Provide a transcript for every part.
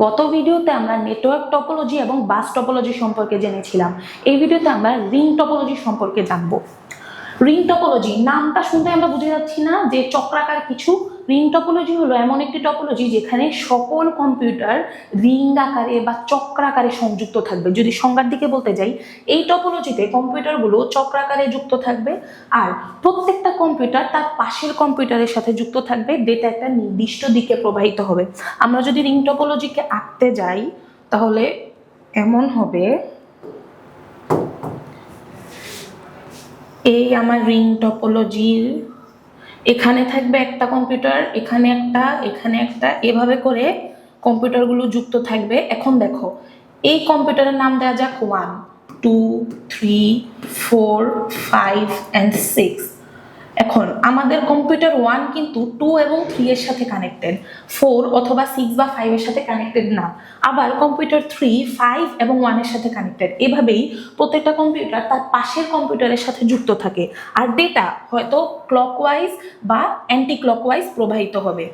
গত ভিডিওতে আমরা নেটওয়ার্ক টপোলজি এবং বাস টপোলজি সম্পর্কে জেনেছিলাম। এই ভিডিওতে আমরা রিং টপোলজি সম্পর্কে জানবো। রিং টপোলজি নামটা শুনতে আমরা বুঝে যাচ্ছি না যে চক্রাকার কিছু। রিং টপোলজি হলো এমন একটি টপোলজি যেখানে সকল কম্পিউটার রিং আকারে বা চক্রাকারে সংযুক্ত থাকবে। যদি সংজ্ঞার দিকে বলতে যাই, এই টপোলজিতে কম্পিউটারগুলো চক্রাকারে যুক্ত থাকবে আর প্রত্যেকটা কম্পিউটার তার পাশের কম্পিউটারের সাথে যুক্ত থাকবে। ডেটা একটা নির্দিষ্ট দিকে প্রবাহিত হবে। আমরা যদি রিং টপোলজিকে আঁকতে যাই তাহলে এমন হবে, এই আমার রিং টপোলজির এখানে থাকবে একটা কম্পিউটার, এখানে একটা, এভাবে করে কম্পিউটারগুলো যুক্ত থাকবে। এখন দেখো, এই কম্পিউটারের নাম দেওয়া যাক 1, 2, 3, 4, 5 and 6। এখন আমাদের কম্পিউটার 1 কিন্তু 2 এবং 3 এর সাথে কানেক্টেড, 4 অথবা 6 বা 5 এর সাথে কানেক্টেড না। আবার কম্পিউটার 3, 5 এবং 1 এর সাথে কানেক্টেড। এভাবেই প্রত্যেকটা কম্পিউটার তার পাশের কম্পিউটারের সাথে যুক্ত থাকে আর ডেটা হয়তো ক্লকওয়াইজ বা অ্যান্টি ক্লকওয়াইজ প্রবাহিত হবে,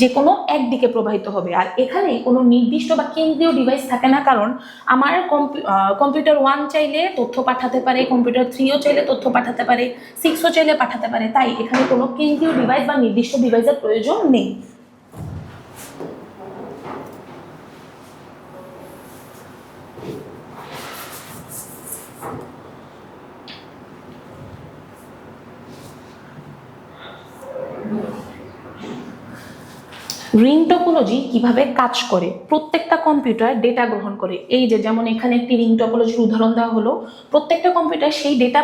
যে কোনো একদিকে প্রবাহিত হবে। আর এখানে কোনো নির্দিষ্ট বা কেন্দ্রীয় ডিভাইস থাকে না, কারণ আমার কম্পিউটার 1 চাইলে তথ্য পাঠাতে পারে, কম্পিউটার 3ও চাইলে তথ্য পাঠাতে পারে, 6ও চাইলে পাঠাতে পারে। তাই এখানে কোনো কেন্দ্রীয় ডিভাইস বা নির্দিষ্ট ডিভাইসের প্রয়োজন নেই। রিং টপোলজি কিভাবে কাজ করে? প্রত্যেকটা কম্পিউটার ডেটা গ্রহণ করে। এই যে যেমন এখানে একটি রিং টপোলজির উদাহরণ দেওয়া হলো। প্রত্যেকটা কম্পিউটার সেই ডেটা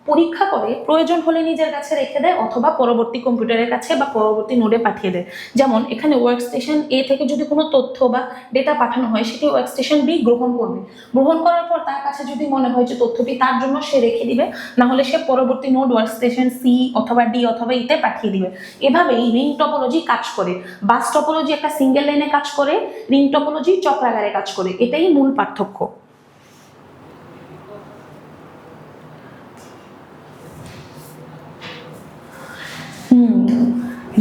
পরীক্ষা করে, প্রয়োজন হলে নিজের কাছে রেখে দেয় অথবা পরবর্তী কম্পিউটারের কাছে বা পরবর্তী নোডে পাঠিয়ে দেয়। যেমন এখানে ওয়ার্কস্টেশন এ থেকে যদি কোনো তথ্য বা ডেটা পাঠানো হয়, সেটি ওয়ার্কস্টেশন বি গ্রহণ করবে। গ্রহণ করার পর তার কাছে যদি মনে হয় যে তথ্যটি তার জন্য, সে রেখে দিবে, না হলে সে পরবর্তী নোড ওয়ার্কস্টেশন সি অথবা ডি অথবা ইতে পাঠিয়ে দিবে। এভাবেই রিং টপোলজি কাজ করে। বাস টপোলজি একটা সিঙ্গেল লাইনে কাজ করে, রিং টপোলজি চক্রাকারে কাজ করে। এটাই মূল পার্থক্য।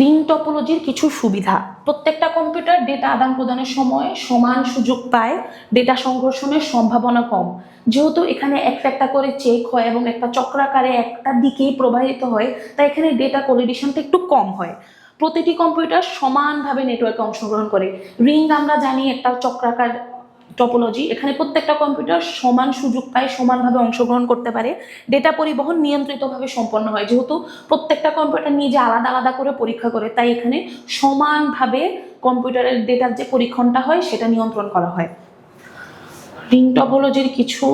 রিং টপোলজির কিছু সুবিধা: প্রত্যেকটা কম্পিউটার ডেটা আদান প্রদানের সময় সমান সুযোগ পায়, ডেটা সংঘর্ষণের সম্ভাবনা কম। যেহেতু এখানে একটা করে চেক হয় এবং একটা চক্রাকারে একটা দিকেই প্রবাহিত হয়, তাই এখানে ডেটা কোলিশনটা একটু কম হয়। প্রতিটি কম্পিউটার সমানভাবে নেটওয়ার্কে অংশগ্রহণ করে। রিং আমরা জানি একটা চক্রাকার টপোলজি, এখানে প্রত্যেকটা কম্পিউটার সমান সুযোগ পায়, সমানভাবে অংশগ্রহণ করতে পারে। ডেটা পরিবহন নিয়ন্ত্রিতভাবে সম্পন্ন হয়। যেহেতু প্রত্যেকটা কম্পিউটার নিজে আলাদা আলাদা করে পরীক্ষা করে, তাই এখানে সমানভাবে কম্পিউটারের ডেটার যে পরীক্ষণটা হয় সেটা নিয়ন্ত্রণ করা হয়। রিং টপোলজির কিছু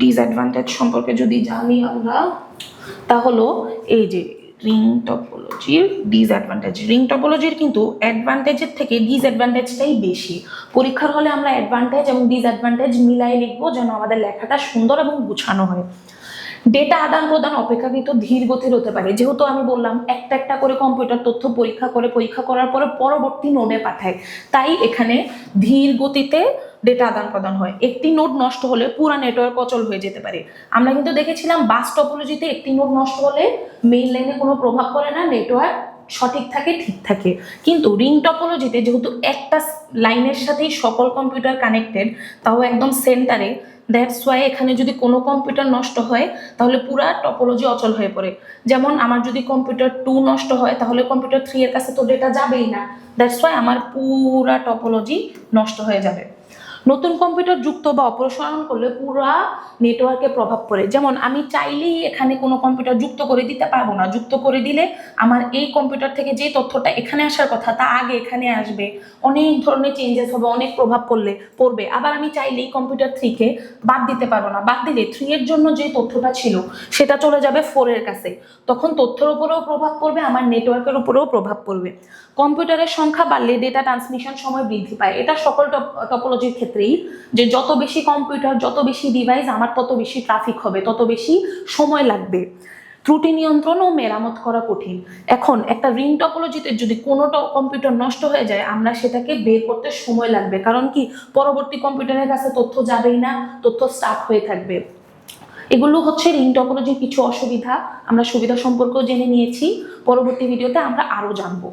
ডিসঅ্যাডভান্টেজ সম্পর্কে যদি জানি আমরা, তা হলো এই যে রিং টপোলজির ডিসঅ্যাডভান্টেজ। রিং টপোলজির কিন্তু অ্যাডভান্টেজের থেকে ডিসঅ্যাডভান্টেজটাই বেশি। পরীক্ষার হলে আমরা অ্যাডভান্টেজ এবং ডিসঅ্যাডভান্টেজ মিলাই লিখবো, যেন আমাদের লেখাটা সুন্দর এবং গুছানো হয়। ডেটা আদান প্রদান অপেক্ষাকৃত ধীর গতির হতে পারে। যেহেতু আমি বললাম একটা করে কম্পিউটার তথ্য পরীক্ষা করার পরে পরবর্তী নোডে পাঠায়, তাই এখানে ধীর গতিতে ডেটা আদান প্রদান হয়। একটি নোড নষ্ট হলে পুরো নেটওয়ার্ক অচল হয়ে যেতে পারে। আমরা কিন্তু দেখেছিলাম বাস টপোলজিতে একটি নোড নষ্ট হলে মেইন লাইনে কোনো প্রভাব পড়ে না, নেটওয়ার্ক সঠিক থাকে, ঠিক থাকে। কিন্তু রিং টপোলজিতে যেহেতু একটা লাইনের সাথেই সকল কম্পিউটার কানেক্টেড, তাও একদম সেন্টারে, দ্যাটস ওয়াই এখানে যদি কোনো কম্পিউটার নষ্ট হয় তাহলে পুরা টপোলজি অচল হয়ে পড়ে। যেমন আমার যদি কম্পিউটার 2 নষ্ট হয় তাহলে কম্পিউটার 3 এর কাছে তো ডেটা যাবেই না, দ্যাটস ওয়াই আমার পুরা টপোলজি নষ্ট হয়ে যাবে। নতুন কম্পিউটার যুক্ত বা অপসারণ করলে পুরা নেটওয়ার্কে প্রভাব পড়ে। যেমন আমি চাইলেই এখানে কোনো কম্পিউটার যুক্ত করে দিতে পারবো না। যুক্ত করে দিলে আমার এই কম্পিউটার থেকে যে তথ্যটা এখানে আসার কথা তা আগে এখানে আসবে, অনেক ধরনের চেঞ্জেস হবে, অনেক প্রভাব পড়বে। আবার আমি চাইলেই কম্পিউটার 3কে বাদ দিতে পারবো না। বাদ দিলে 3 এর জন্য যে তথ্যটা ছিল সেটা চলে যাবে 4 এর কাছে। তখন তথ্যের উপরেও প্রভাব পড়বে, আমার নেটওয়ার্কের উপরেও প্রভাব পড়বে। কম্পিউটারের সংখ্যা বাড়লে ডেটা ট্রান্সমিশন সময় বৃদ্ধি পায়। এটা সকল টপোলজির ক্ষেত্রেই, যে যত বেশি কম্পিউটার, যত বেশি ডিভাইস, আমার তত বেশি ট্রাফিক হবে, তত বেশি সময় লাগবে। ত্রুটি নিয়ন্ত্রণ ও মেরামত করা কঠিন। এখন একটা রিং টপোলজিতে যদি কোনো কম্পিউটার নষ্ট হয়ে যায়, আমরা সেটাকে বের করতে সময় লাগবে। কারণ কি, পরবর্তী কম্পিউটারের কাছে তথ্য যাবেই না, তথ্য স্টাক হয়ে থাকবে। এগুলো হচ্ছে রিং টপোলজির কিছু অসুবিধা। আমরা সুবিধা সম্পর্কেও জেনে নিয়েছি, পরবর্তী ভিডিওতে আমরা আরো জানবো।